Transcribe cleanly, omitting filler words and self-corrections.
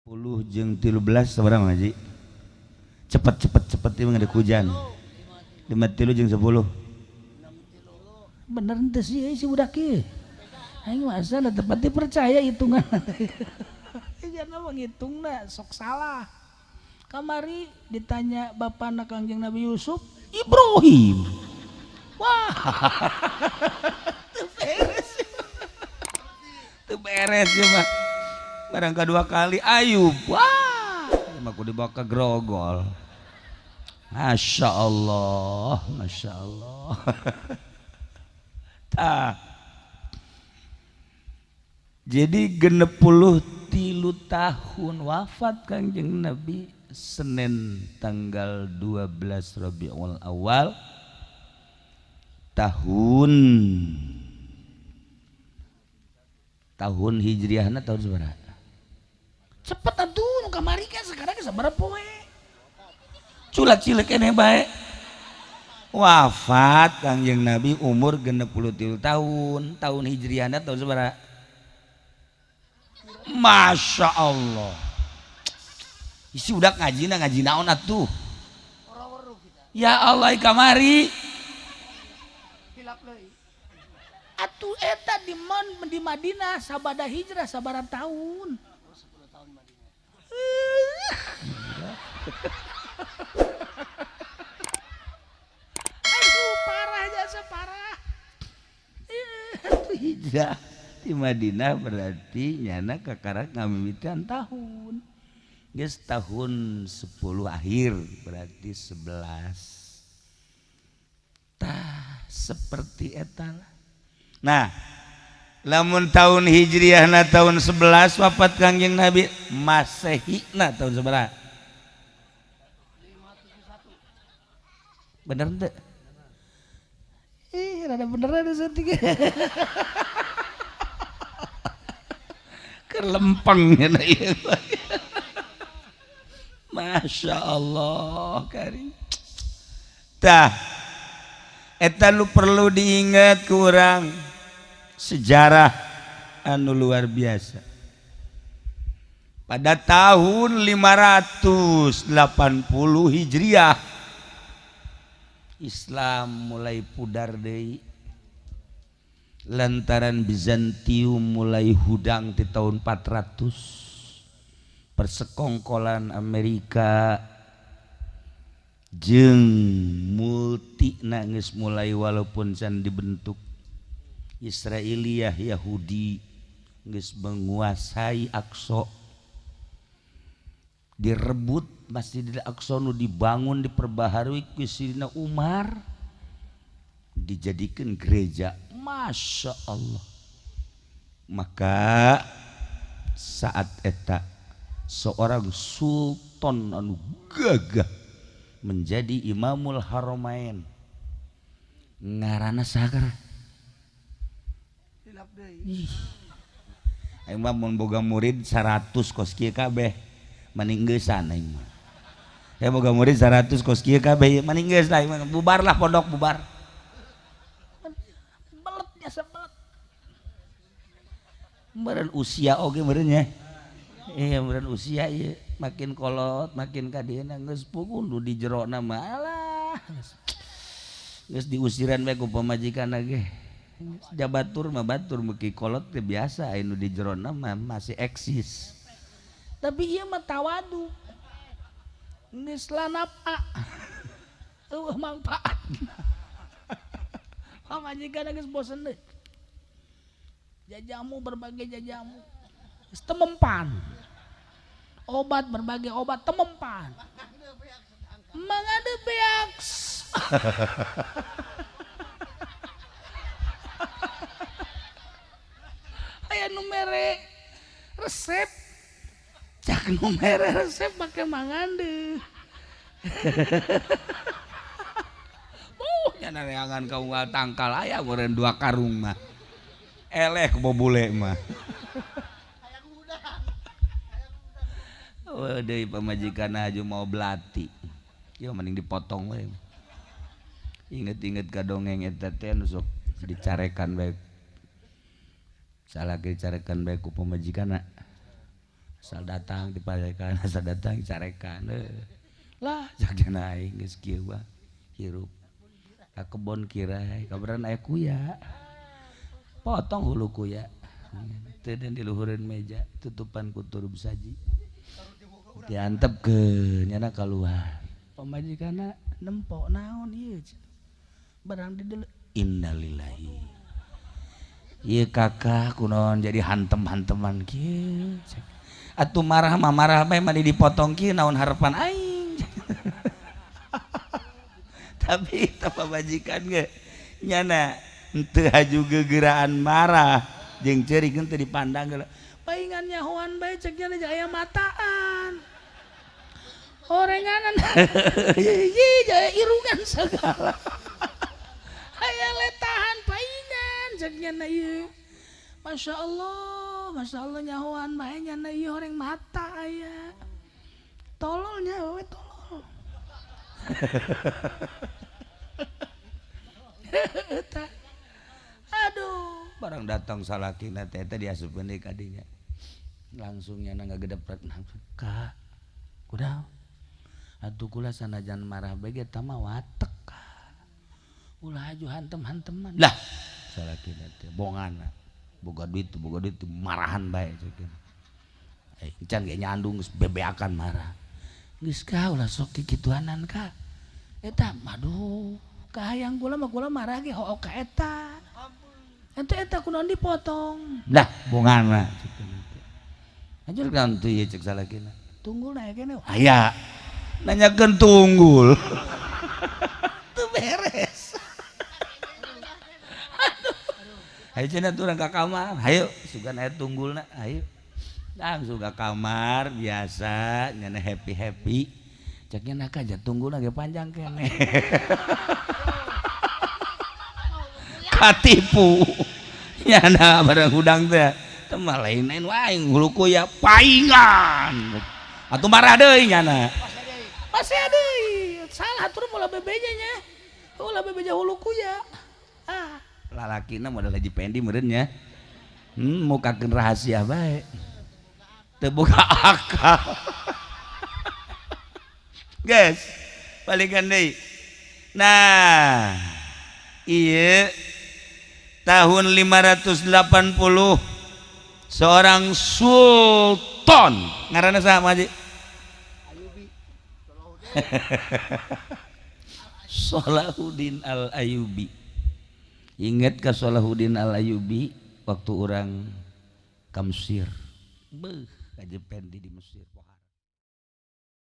10 jeung 13 seberang ngaji cepet ini ada hujan 53 jeung 10 bener ente sih si budak ieu aing masa da tepat dipercaya hitungan jangan menghitungna sok salah kamari ditanya bapana Kangjeng Nabi Yusuf Ibrahim wah teu beres ya mah barang kedua kali Ayub wah aku dibawa ke grogol Masya Allah jadi 63 tahun wafat Kangjeng Nabi Senin tanggal 12 Rabiul Awal tahun hijriahna tahun seberapa cepet atuh nu kamari kan sekarang sabaraha poe culak cilik keneh bae wafat Kangjeng Nabi umur 63 tahun hijriahna tahun seberapa Masya Allah isi udah ngaji naon atuh ya Allah kamari atuh eta di Madinah sabada hijrah sabaraha tahun 10 tahun Madinah aduh parah jasa parah hijrah di Madinah berarti nyana kakarak ngamimitan tahun geus tahun 10 akhir berarti 11 seperti eta lah. Nah lamun tahun hijriahna tahun 11 wafat Kangjeng Nabi Masehina tahun seberapa bener ente rada bener ada setik kelempeng na ieu Masya Allah karim tah eta lu perlu diingat kurang sejarah anu luar biasa pada tahun 580 Hijriah Islam mulai pudar deui lantaran Bizantium mulai hudang di tahun 400 persekongkolan Amerika jeung multi nangis mulai walaupun can dibentuk Israiliyah Yahudi geus menguasai Aqsa direbut Masjidil Aqsa nu dibangun diperbaharui ku Sidina Umar dijadikan gereja Masya Allah maka saat eta seorang sultan anu gagah menjadi Imamul Haramain ngaranna saha aing mah mun boga murid 100 kos kieu kabeh maninggeussan aing mah ya boga murid 100 kos kieu kabeh maninggeus lah bubar lah pondok bubar beletnya sebelet meureun usia oge meureun nya iya meureun usia ieu makin kolot makin kadieuna geus puguh di jerona mah alah geus diusiran bae ku pamajikanna ge jabatur mah batur muki kolot teh biasa anu di jerona mah masih eksis tapi ieu mah tawadu geus lanapa eueuh manfaat pamajikanna geus bosen deui jajamu berbagai jajamu geus teu mempan obat berbagai obat teu mempan mangade beaks aya nu mere resep cak nu mere resep make mangande nya nareangan ka unggal tangkal aya meureun 2 karung mah eleh ku bobule mah oh deui pamajikanna aju mau belati ieu mending dipotong we inget-inget ka dongeng eta teh nu sok dicarekan bae salah dicarekan bae ku pamajikanna asal datang diparekan asal datang carekan lah jakna aing geus kieu mah hirup ka kebon kirai kabaran aya kuya potong hulu kuya teu dan di luhureun meja tutupan ku turub saji diantep ke nyana keluar pamajikanna nempok naon ieu barang di dulu innalillahi ieu kakak kunaon jadi hantem-hanteman kieu atuh marah mah marah bae mah dipotong kieu naon harapan aing tapi tapa majikan ge nyana henteu haju gegeraan marah jeung ceurik henteu dipandang geula paingan nyahoan bae cek nya aya mataan orenganan jaya irungan segala aya letahan paingan cek nya ieu Masya Allah nyahoan bae nya ieu horeng mata aya tololnya we tolol aduh barang datang salakina teh diasupkeun deui ka dinya langsung nyana ngagedepret ka kudaon atuh kula sanajan marah bae eta mah watek ka ulah aju hantem-hanteman lah salakina teh bongana boga duit marahan bae ceuk can ge nyandung geus bebeakan marah geus ka ulah sok kikituanan ka eta aduh kahayang kula mah kula marah ge hook ka eta eta kunaon dipotong lah bongana anjur kan tuh ieu cek salakina tunggul na kene aya nanyakeun tunggul teu beres ayo cenah turang ka kamar hayu sugan aya tunggulna ayo langsung ka kamar biasa nyana happy ceknya nak aja tunggulna ge panjang kene katipu nyana barang hudang teh teu mah lain-lain wae huluku ya paingan atuh marah deui nyana masih deui salah turun ulah bebeja nya ulah bebeja huluku ya lalakina modal haji pendi meureun nya mukakeun rahasia bae teu boga akal guys balikan deui nah ieu tahun 580 seorang sultan ngaranna saha Haji Salahuddin Al-Ayyubi inget ka Salahuddin Al-Ayyubi waktu orang ke Mesir beuh kajepen di Mesir